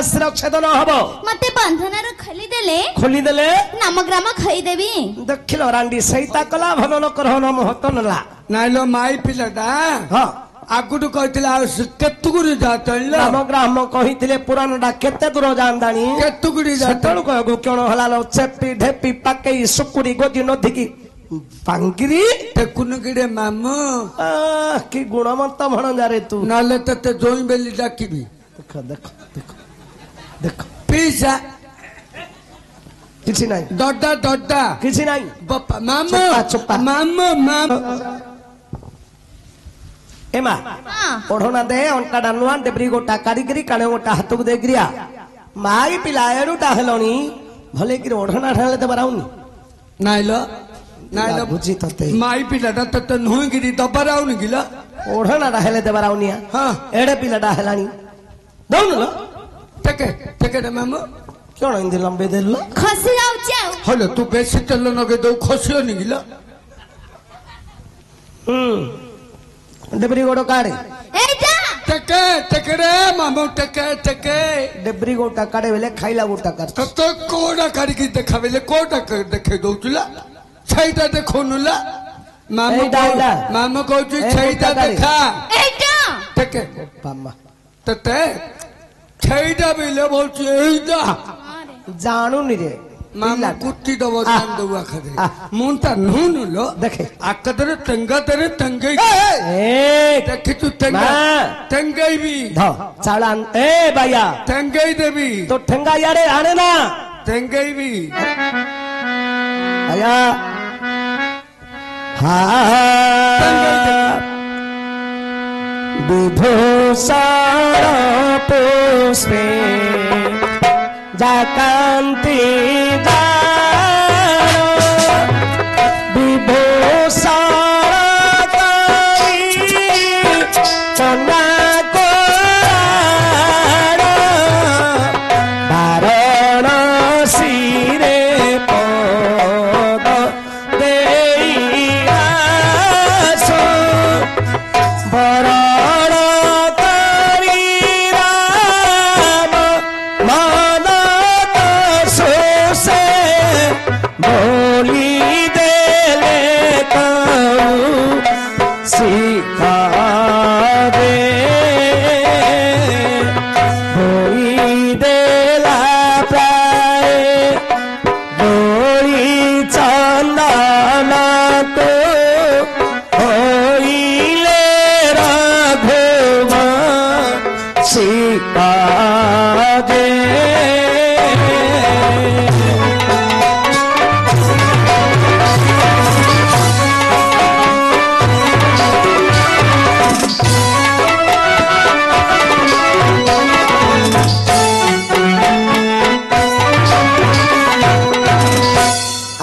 शिरच्छेदन हम मते बंधन खोली देले नामग्राम खईदेवी देखिल रांडी सहिता कला भल न करहन महत नला नाइलो माई पिलाटा हाँ आगुटू कहतिला केतुगुरी जातल नामग्राम कहिथिले पुराणटा केते दूर जानदानी केतुगुरी जातल सेतळु कहगु केण हलालो चेपी ढेपी पाकेई सुकुरी गोजी नदी की पांगिरी टेकुनगिडे मामू कि गुणवंत म्हणजा रे तू नाले तते जोई बेली डाकिबी देखो देखो देखो देखो पीसा किछि नाही डड्डा डड्डा किछि नाही बापा मामू चुप्पा चुप्पा मामू माम एमा ओढोना दे अंटा डानुआ देबरी गोटा कारीगिरी काणे गोटा हाथକୁ देगिरिया माई पिला एडुटा हेलोनी भले कि ओढोना ढाले दबराउनी नाइलो नाइलो बुझी तते माई पिलाटा तते नहुगिरी दबराउनी गिला ओढोना ढाले दबराउनिया हां एडे पिलाटा हेलानी दउन ल टके टके रे मामू कोन इंदि लंबे देल खसी जाउची हलो तू बेसी तेल नगे दउ खसियो नि गिला डेबरी गोडो काडे एटा टके टके रे मामू टके टके डेबरी गोटा काडे वेले खाइला गोटा कर तते कोडा काडी देखावेले कोडा देखे दउचुला छैटा देखोनुला मामू एटा मामू कहू छैटा देखा एटा टके पामा तते छैटा बेले बोलछु एटा जानू नि रे मामा कुत्ती दबो जान दउआ खदे मुंटा नुनु लो देखे आकदरे तंगा तेरे तंगे ए देखे तू तंगा तंगाई भी ध चालान ए भैया तंगाई देवी तो ठंगा यारे आने ना तंगाई भी आया हा विभूषण पुष्पे जाकांति विभूषण चना को वाराणसी रे पद देइआसो बरण करी राम मन से बोली देले कहू सीता दे बोली देला प्राय बोली चंदन को होइले रघुव सीता दे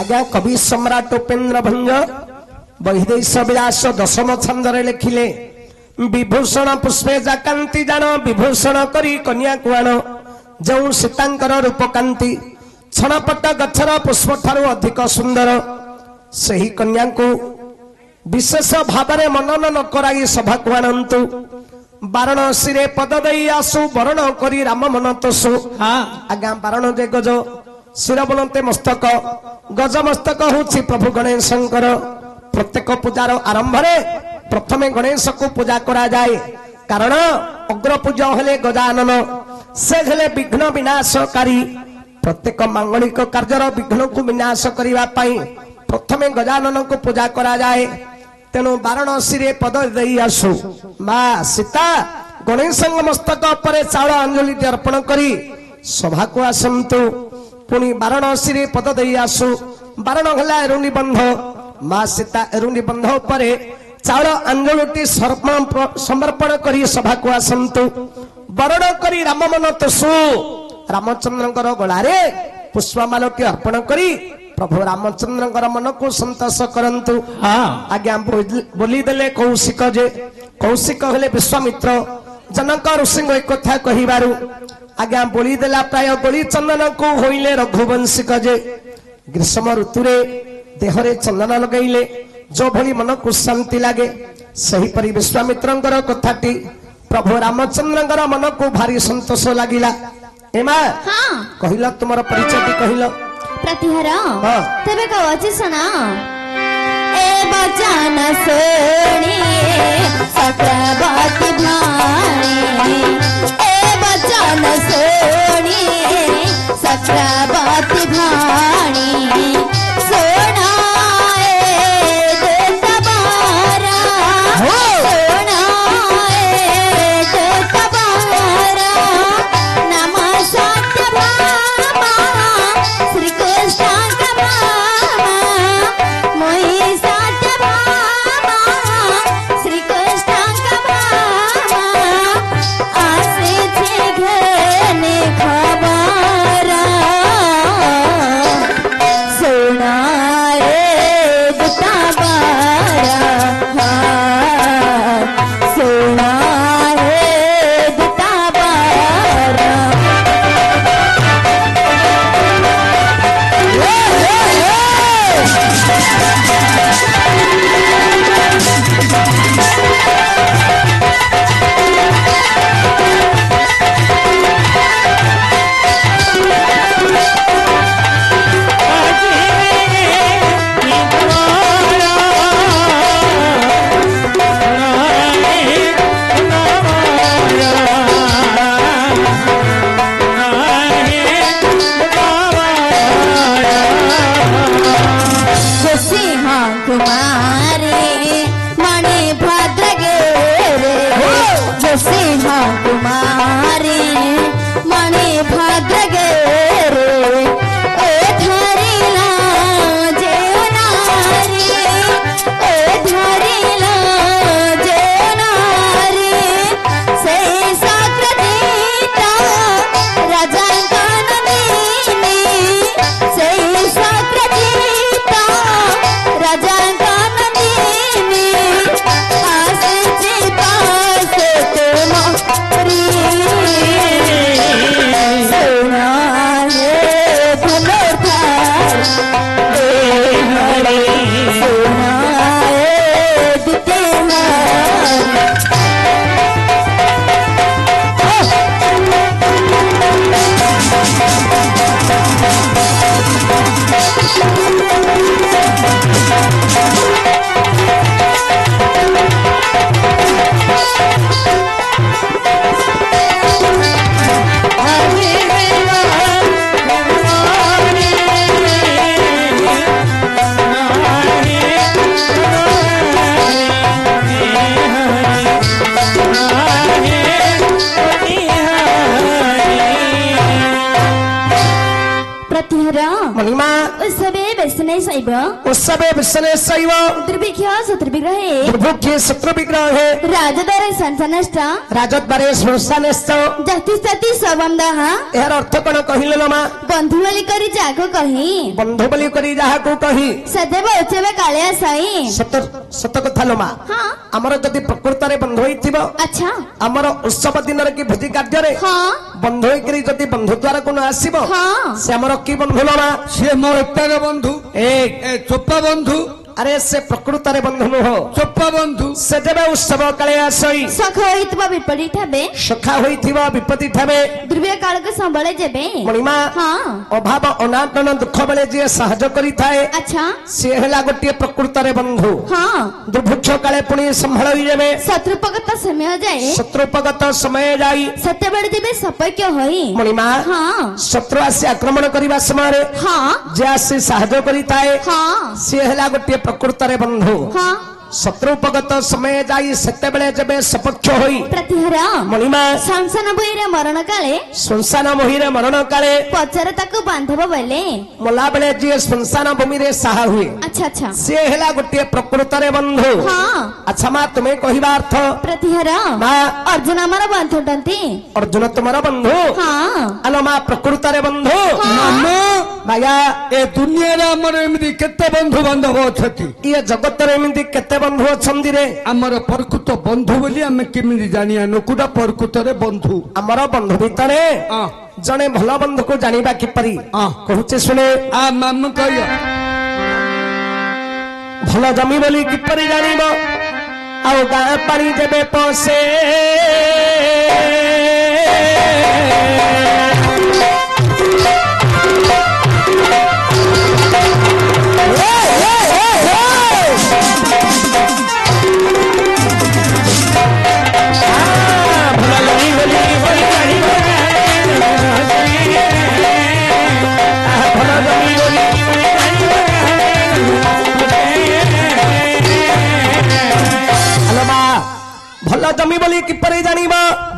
आज्ञा कवि सम्राट उपेन्द्र भंज बहिदेश विलास दशम छंदरे लिखिले विभूषण पुष्पे जाकांति जान विभूषण करी कन्या कुआण जो सीतांकर रूपकांति छणपट गछर पुष्प ठारू अधिक सुंदर सही कन्या को विशेष भावरे मनन न कराई सभा को आणंतु वाराणसी रे पद दई आसु वरण करी राम मन तोसु आज्ञा वारण जे गज शिरबलते मस्तक गज मस्तक होछि प्रभु गणेशंकर प्रत्येक पूजार आरंभ रे प्रथमे गणेश को पूजा करा जाए कारण अग्र पूजा हेले गजानन से हेले विघ्न विनाशकारी प्रत्येक मांगलिक कार्यर विघ्न को विनाश करबा पई प्रथमे गजानन को पूजा करा जाए तेणु वाराणसी रे पद देई आसु मा सीता गणेश मस्तक पर चाउल अंजलि अर्पण करी सभा को आसंतु पुणी वाराणसी रे पद देई आसु बारण हला एरुणी बंध मा सीता एरुणी बंध पर चाउल अंजलि समर्पण करी सभा को आसंतु वरण करी राम मन तोसु रामचंद्र गलारे पुष्पमालटी अर्पण करी प्रभु रामचंद्र मन को संतोष करंतु आज्ञा बोली देले कौशिक जे कौशिक हेले विश्वामित्र जनक ऋषि एक कथा कहिबारु आज्ञा बोली देला प्राय गोली चंदन को होइले रघुवंशिक जे ग्रीष्म ऋतुरे देहरे चंदन लगैले जो भली मन को शांति लागे सही परि विश्वामित्रंकर कथाटी प्रभु रामचंद्रंकर मन को भारी संतोष लागिला हेमा हाँ कहिल तुमर परिचय कहिल प्रतिहार हाँ। तेरे कौची सुना ए बचन सुनी चक्रवर्ती भाणी ए बचन सुनी चक्रवर्ती भाणी सोना उत्सवे विश्वने शैव दुर्भिक्ष शत्रु विग्रह दुर्भुक्ष्य शत्रु विग्रह राजद्वारे संसानष्ट राजद्वारे संसानष्ट जाति जाति सबंदः यार अर्थ कोन कहिले नमा बंधु बोली करी जाको कही बंधु बोली करी जाहा को कही सदैव उच्चवे कालिया साई सत सत कथा लोमा हां हमर जदी प्रकृत रे बंधु होइथिबो अच्छा हमर उत्सव दिन रे की भोजी कार्य रे हां बंधु होई करी जदी बंधु द्वारा कोन आसीबो हां से हमर की बंधु लोमा से मोर एकटा बंधु एक ए चोप्पा बंधु अरे से प्रकृत रे बंधु नुह चोप्पा बंधु से देबे उत्सव काले आसई सख होइतबा विपरीत ठाबे सखा होइथिबा विपत्ति ठाबे दुर्व्य काल के संबळे जेबे मणिमा हां अभाव अनाटन दुख बेले जे सहाय्य करी थाए अच्छा से हेला गोटे प्रकृत रे बंधु हां दुर्भिक्ष काले पुणी संभाळी जेबे शत्रुपगत समय जाए शत्रुपगत समय जाई सत्यबळे जेबे सपक्य होई मणिमा हां शत्रु आसी आक्रमण करिबा समय रे हां जे आसी सहाय्य करी थाए हां से हेला गोटे प्रकृत रे बंधु हां शत्रुपगत समय जाई सत्य बेले जबे सपक्ष होई प्रतिहरा मणिमा संसन भइरे मरण काले संसान मोहिरे मरण काले पचर ताकू बांधब बोले मला बेले जे संसान भूमि रे साहा हुए अच्छा अच्छा से हेला गोटे प्रकृत रे बंधु हां अच्छा मा तुमे कहिबा अर्थ प्रतिहरा मा अर्जुन हमर बांधुटंती अर्जुन तुमर बंधु हां अलो मा प्रकृत रे बंधु मामा माया ए दुनिया रे हमर एमदी केते बंधु बांधव अछती ये जगत रे एमदी केते बंधु अछंदी रे हमर प्रकृत बंधु बोली हम केमिदी जानिया नकुडा प्रकृत रे बंधु हमर बंधु भितरे जने भल बंधु को जानिबा किपरि कहूचे सुने आ मामा कहियो भल जमी बोली किपरि जानिबो आउ गाँ पानी देबे पसे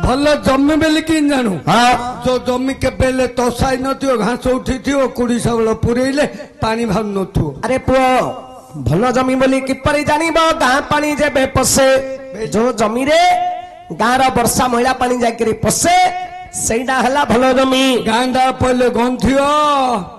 ଭଲ ଜମି ବୋଲି କି ଜାଣୁ ହଁ ଯୋଉ ଜମି କେବେ ହେଲେ ତସାଇ ନଥିବ ଘାସ ଉଠିଥିବ କୁଡି ଶାବଳ ପୁରେଇଲେ ପାଣି ବାହାରୁ ନଥିବ ଆରେ ପୁଅ ଭଲ ଜମି ବୋଲି କିପରି ଜାଣିବ ଗାଁ ପାଣି ଯେବେ ପଶେ ଯୋଉ ଜମିରେ ଗାଁର ବର୍ଷା ମଇଳା ପାଣି ଯାଇକିରି ପଶେ ସେଇଟା ହେଲା ଭଲ ଜମି ଗାଁଟା ପଇଲେ ଗନ୍ଧିବ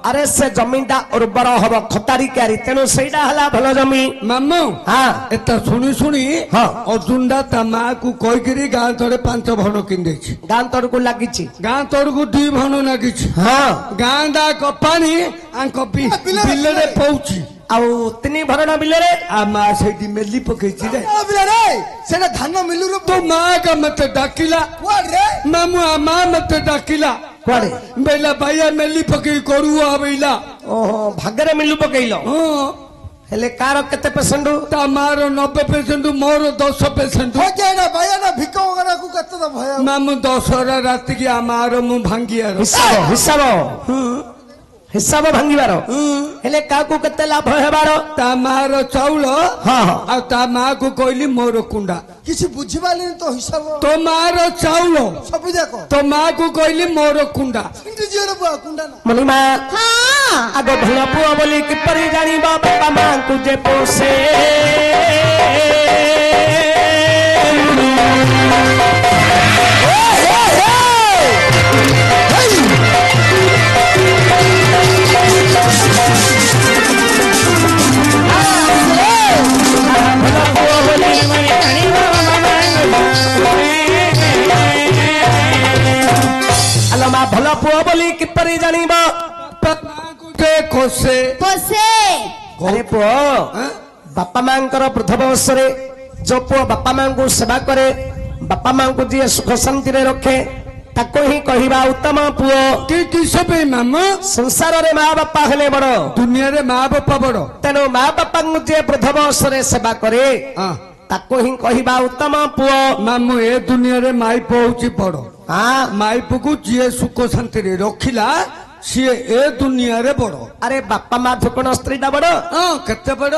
ଆରେ ସେ ଜମିଟା ଉର୍ବର ହବ ଖତାରିକାରୀ ତେଣୁ ସେଇଟା ହେଲା ଭଲ ଜମି ମାମୁ ହଁ ଏଟା ଶୁଣି ଶୁଣି ହଁ। ଅର୍ଜୁନଟା ତା ମାକୁ କହିକିରି ଗାଁ ତଳେ 5 ଭଣ କିଣିଦେଇଛି ଗାଁ ତରକୁ ଲାଗିଛି ଗାଁ ତଳକୁ 2 ଭଣ ଲାଗିଛି ହଁ ଗାଁ ଯାକ ପାଣି ଆଙ୍କ ବିଲରେ ପଉଛି ଆଉ 3 ଭରଣ ବିଲରେ ଆ ମା ସେଇଠି ମେଲି ପକେଇଛି ରେ ସେଟା ଧାନ ମିଲୁରୁ ତୋ ମା କା ମତେ ଡାକିଲା କୁଆଡେ ମାମୁ ଆ ମା ମତେ ଡାକିଲା କୁଆଡେ ବେଲା ବାଇଆ ମେଲି ପକେଇ କରୁଆ ବେଲା ଓହୋ ଭାଗରେ ମିଲୁ ପକେଇଲ ହଁ ହେଲେ କାର କେତେ ପେସେଣ୍ଟ ତା ମାର 90% ମୋର 10% ବାୟାନା ଭିକ ମଗରାକୁ କେତେ ତ ଭୟ ମାମୁ 10 ରାତିକି ଆ ମାର ମୁଁ ଭାଙ୍ଗିଆର ହିସାବ ଭାଙ୍ଗିବାର ହେଲେ କାହାକୁ କେତେ ଲାଭ ହେବାର ତା ମାର ଚାଉଳ ହଁ ହଁ ଆଉ ତା ମା କୁ କହିଲି ମୋର କୁଣ୍ଡା କିଛି ବୁଝିପାରିଲିନି ତ ହିସାବ ତୋ ମାର ଚାଉଳ ସବୁ ଯାକ ତୋ ମା କୁ କହିଲି ମୋର କୁଣ୍ଡା କିନ୍ତୁ ଝିଅର ପୁଅ କୁଣ୍ଡା ନା ମଣିମା ହଁ ଆଗ ଭଲ ପୁଅ ବୋଲି କିପରି ଜାଣିବ ବାପା ମାଙ୍କୁ ଯେ ପୋଷେ ଭଲ ପୁଅ ବୋଲି କିପରି ଜାଣିବ ଖୋସେ ପୋଷେ ଆରେ ପୁଅ ବାପା ମାଙ୍କର ବୃଦ୍ଧ ବୟସରେ ଯୋଉ ପୁଅ ବାପା ମାଙ୍କୁ ସେବା କରେ ବାପା ମାଙ୍କୁ ଯିଏ ସୁଖ ଶାନ୍ତିରେ ରଖେ ତାକୁ ହିଁ କହିବା ଉତ୍ତମ ପୁଅ କିସ ପାଇଁ ମାମା ସଂସାରରେ ମା ବାପା ହେଲେ ବଡ ଦୁନିଆରେ ମା ବାପା ବଡ ତେଣୁ ମା ବାପାଙ୍କୁ ଯିଏ ବୃଦ୍ଧ ବୟସରେ ସେବା କରେ ତାକୁ ହିଁ କହିବା ଉତ୍ତମ ପୁଅ ମାମୁ ଏ ଦୁନିଆରେ ମାଇପ ହଉଛି ବଡ ହଁ ମାଇପକୁ ଯିଏ ସୁଖ ଶାନ୍ତିରେ ରଖିଲା ସିଏ ଏ ଦୁନିଆରେ ବଡ ଆରେ ବାପା ମା ଠୁ ସ୍ତ୍ରୀଟା ବଡ ହଁ କେତେ ବଡ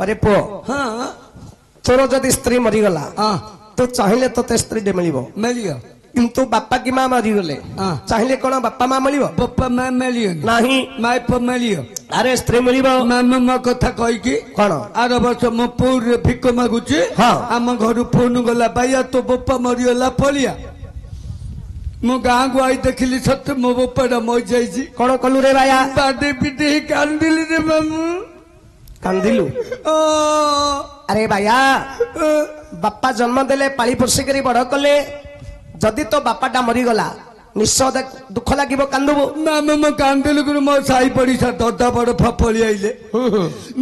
ଆରେ ପୁଅ ହଁ ତୋର ଯଦି ସ୍ତ୍ରୀ ମରିଗଲା ହଁ ତୁ ଚାହିଁଲେ ତୋତେ ସ୍ତ୍ରୀଟେ ମିଳିବ ମିଳିବ କିନ୍ତୁ ବାପା କି ମା ମରିଗଲେ ଚାହିଁଲେ କଣ ବାପା ମା ମିଳିବ ବାପା ମା ମିଳିବ ନାହିଁ ମାଇପ ମିଳିବ ଆରେ ସ୍ତ୍ରୀ ମିଳିବ ମାମା ମୋ କଥା କହିକି କଣ ଆର ବର୍ଷ ମୋ ପୁଅରେ ଭିକ ମାଗୁଛି ହଁ। ଆମ ଘରୁ ଫୋନ ଗଲା ବାଇଆ ତୋ ବାପା ମରିଗଲା ପଳିଆ ମୁଁ ଗାଁକୁ ଆଇ ଦେଖିଲି ସତେ ମୋ ବାପାଟା ମରିଯାଇଛି କଣ କଲୁ ରେ ବାୟା ବାଡେ ପିଟେ କାନ୍ଦିଲି ରେ ମାମୁ କାନ୍ଦିଲୁ ଆରେ ବାୟା ବାପା ଜନ୍ମ ଦେଲେ ପାଳି ପୋଷିକରି ବଡ କଲେ ଯଦି ତୋ ବାପାଟା ମରିଗଲା ନିଶ୍ଚୟ ଦୁଃଖ ଲାଗିବ କାନ୍ଦୁବୁ ମାମା ମୋ କାନ୍ଦିଲୁ ଗୁରୁ ମୋ ସାଇ ପଡିଶା ଦଦା ବଡ ଫପଳି ଆଇଲେ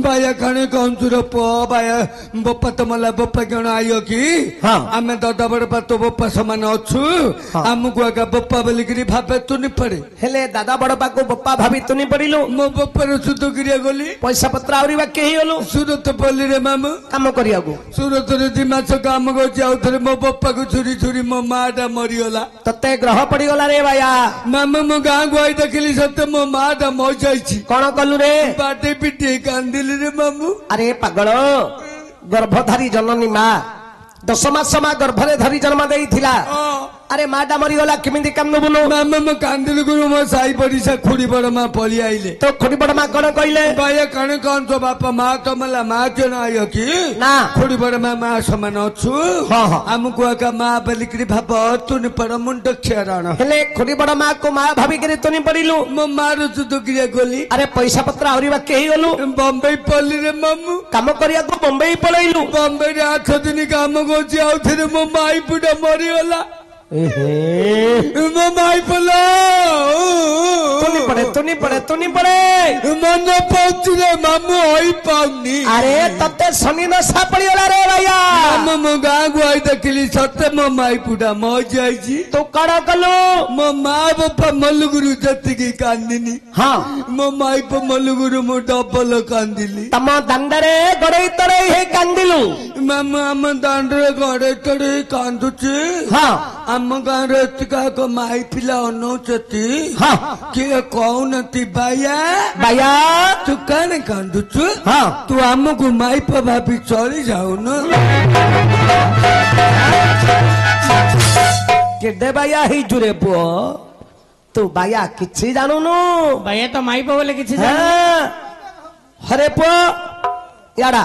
ବାୟା ଖାଣେ କଞ୍ଚୁର ପୁଅ ବାୟା ବୋପା ତ ମଲା ବୋପା କଣ ଆଇଅ କି ଆମେ ଦଦା ବଡ ପା ତୋ ବୋପା ସମାନ ଅଛୁ ଆମକୁ ଆଗା ବୋପା ବୋଲିକିରି ଭାବେ ତୁନି ପଡେ ହେଲେ ଦାଦା ବଡ ପାକୁ ବୋପା ଭାବି ତୁନି ପଡିଲୁ ମୋ ବୋପାର ସୁଧ କିରିଆ ଗଲି ପଇସା ପତ୍ର ଆହୁରି ବାକି ହେଇଗଲୁ ସୁରତ ପଲ୍ଲୀରେ ମାମୁ କାମ କରିବାକୁ ସୁରତରେ 2 ମାସ କାମ କରୁଛି ଆଉ ଥରେ ମୋ ବୋପାକୁ ଛୁରୀ ଛୁରୀ ମୋ ମା ଟା ମରିଗଲା ତତେ ଗ୍ରହ ପଡିଗଲା ରେ ବାୟା ମାମା ମୋ ଗାଁକୁ ଆଇ ଦେଖିଲି ସତେ ମୋ ମା ଟା ମରିଯାଇଛି କଣ କଲୁ ରେ ବାଟେ ପିଟେ କାନ୍ଦିଲି ରେ ମାମୁ ଆରେ ପାଗଳ ଗର୍ଭଧାରୀ ଜନନୀ ମା 10 ମାସ ମା ଗର୍ଭରେ ଧରି ଜନ୍ମ ଦେଇଥିଲା ଆରେ ମାଟା ମରିଗଲା କେମିତି କାନ୍ଦୁବୁନୁ ମାମା ମୋ କାନ୍ଦିଲି ଗୁରୁ ମୋ ସାଇ ପଡିଶା ଖୁଡି ବଡ ମା ପଳି ଆଇଲେ ତ ଖୁଡି ବଡ ମା କଣ କହିଲେ ବାୟା କଣ କଣ ତୋ ବାପା ମା ତ ମଲା ମା ଜଣ ଆଇଅ କି ନା ଖୁଡି ବଡ ମା ମା ସମାନ ଅଛୁ ଆମକୁ ଆକା ମା ବୋଲିକିରି ଭାବ ତୁନି ପଡ ମୁଣ୍ଡ କ୍ଷରଣ ହେଲେ ଖୁଡି ବଡ ମା କୁ ମା ଭାବିକିରି ତୁନି ପଡିଲୁ ମୋ ମାର ସୁଧ କିରିଆ ଗଲି ଆରେ ପଇସା ପତ୍ର ଆହୁରି ବାକି ହେଇଗଲୁ ବମ୍ବେଇ ପଲ୍ଲୀରେ ମାମୁ କାମ କରିବାକୁ ବମ୍ବେଇ ପଳେଇଲୁ ବମ୍ବେରେ 8 ଦିନ କାମ କରୁଛି ଆଉ ଥରେ ମୋ ମାଇ ପୁଟା ମରିଗଲା ମୋ ମାଇ ପଲା ତୁନି ପଡେ ମନେ ପାଉଛି ରେ ମାମୁ ହୋଇ ପାଉନି ଆରେ ତତେ ଶନି ଦଶା ପଡିଗଲା ରେ ଭାଇଆ ମାମୁ ମୋ ଗାଁକୁ ଆଇ ଦେଖିଲି ସତେ ମୋ ମାଇ ପୁଟା ମରିଯାଇଛି ତୁ କଣ କଲୁ ମୋ ମା ବାପା ମଲୁଗୁରୁ ଯେତିକି କାନ୍ଦିନି ହଁ ମୋ ମାଇପ ମଲୁଗୁରୁ ମୁଁ ଡବଲ କାନ୍ଦିଲି ତମ ଦାଣ୍ଡରେ ଗଡେଇ ତଡେଇ ହେଇ କାନ୍ଦିଲୁ ମାମୁ ଆମ ଦାଣ୍ଡରେ ଗଡେଇ ତଡେଇ କାନ୍ଦୁଛି ହଁ ଆମ ଗାଁରେ ଏତିକାକ ମାଇ ପିଲା ଅନଉଛନ୍ତି କିଏ କହୁନାହାନ୍ତି ବାୟା ବାୟା ତୁ କାଣ କାନ୍ଦୁଛୁ ତୁ ଆମକୁ ମାଇପ ଭାବି ଚଳି ଯାଉନୁ କେଡେ ବାୟା ହେଇଛୁ ରେ ପୁଅ ତୁ ବାୟା କିଛି ଜାଣୁନୁ ଭାଇ ତ ମାଇପ ବୋଲେ କିଛି ହଁ। ହରେ ପୁଅ ୟାଡା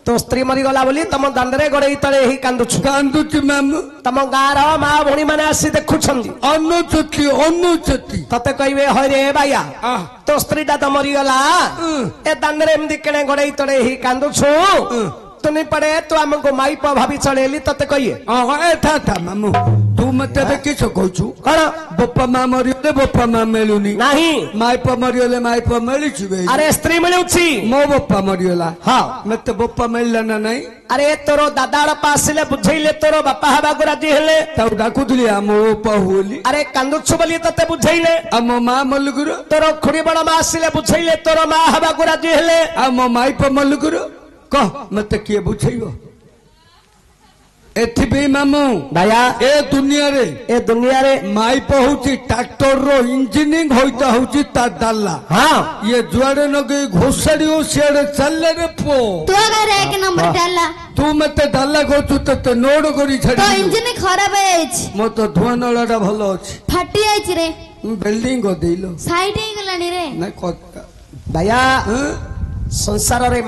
ତୋ ସ୍ତ୍ରୀ ମରିଗଲା ବୋଲି ତମ ଦାଣ୍ଡରେ ଗୋଡେଇ ତଳେ ହେଇ କାନ୍ଦୁଛୁ କାନ୍ଦୁଛି ମ୍ୟାମ ତମ ଗାଁର ମା ଭଉଣୀ ମାନେ ଆସି ଦେଖୁଛନ୍ତି ଅନୁଚତି ତତେ କହିବେ ହରେ ବାୟା ତୋ ସ୍ତ୍ରୀଟା ତ ମରିଗଲା ଏ ଦାଣ୍ଡରେ ଏମିତି କେଣେ ଗୋଡେଇ ତଳେ ହେଇ କାନ୍ଦୁଛୁ ତୁନି ପଡେ ତୁ ଆମକୁ ମାଇପ ଭାବି ଚଳେଇଲି ତତେ କହିବେ ଏଠା ମାମୁ ତୁ ମତେ ଏବେ କିସ କହୁଛୁ କଣ ବୋପା ମା ମରିଗଲେ ବୋପା ମା ମିଳୁନି ନାହିଁ ମାଇପ ମରିଗଲେ ମାଇପ ମିଳୁଛି ବେ ଆରେ ସ୍ତ୍ରୀ ମିଳୁଛି ମୋ ବୋପା ମରିଗଲା ହଁ ମତେ ବୋପା ମିଳିଲା ନା ନାଇଁ ଆରେ ତୋର ଦାଦା ବାପା ଆସିଲେ ବୁଝେଇଲେ ତୋର ବାପା ହେବାକୁ ରାଜି ହେଲେ ତାକୁ ଡାକୁଥିଲି ଆମ ବୋପା ବୋଲି ଆରେ କାନ୍ଦୁଛୁ ବୋଲି ତତେ ବୁଝେଇଲେ ଆମ ମା ମଲ୍ଲିକୁର ତୋର ଖୁଡି ବଡ ମା ଆସିଲେ ବୁଝେଇଲେ ତୋର ମା ହେବାକୁ ରାଜି ହେଲେ ଆମ ମାଇପ ମଲ୍ଲିକୁର କହ ମତେ କିଏ ବୁଝେଇବ ଏଥିପାଇଁ ମାମୁ ବାୟା ଏ ଦୁନିଆରେ ମାଇପ ହଉଛି ଟ୍ରାକ୍ଟର ର ଇଞ୍ଜିନିୟରିଂ ହଇତା ହଉଛି ତା ଡାଲା ହଁ ଇଏ ଯୁଆଡେ ନଗେଇ ଘୋଷାଡିବ ସିଆଡେ ଚାଲିଲେ ରେ ପୁଅ ତୁ ଆଗରେ 1 ନମ୍ବର ଡାଲା ତୁ ମତେ ଡାଲା କରୁଛୁ ତତେ ନୋଡ କରି ତ ଛାଡି ଇଞ୍ଜିନ ଖରାପ ହେଇଯାଇଛି ମୋ ତ ଧୂଆଁ ନଳା ଟା ଭଲ ଅଛି ଫାଟି ଯାଇଛି ରେ ବିଲ୍ଡିଂ କରିଦେଇଲ ସାଇଡ ହେଇଗଲାଣି ରେ ନା କଥା ବାୟା ସଂସାରରେ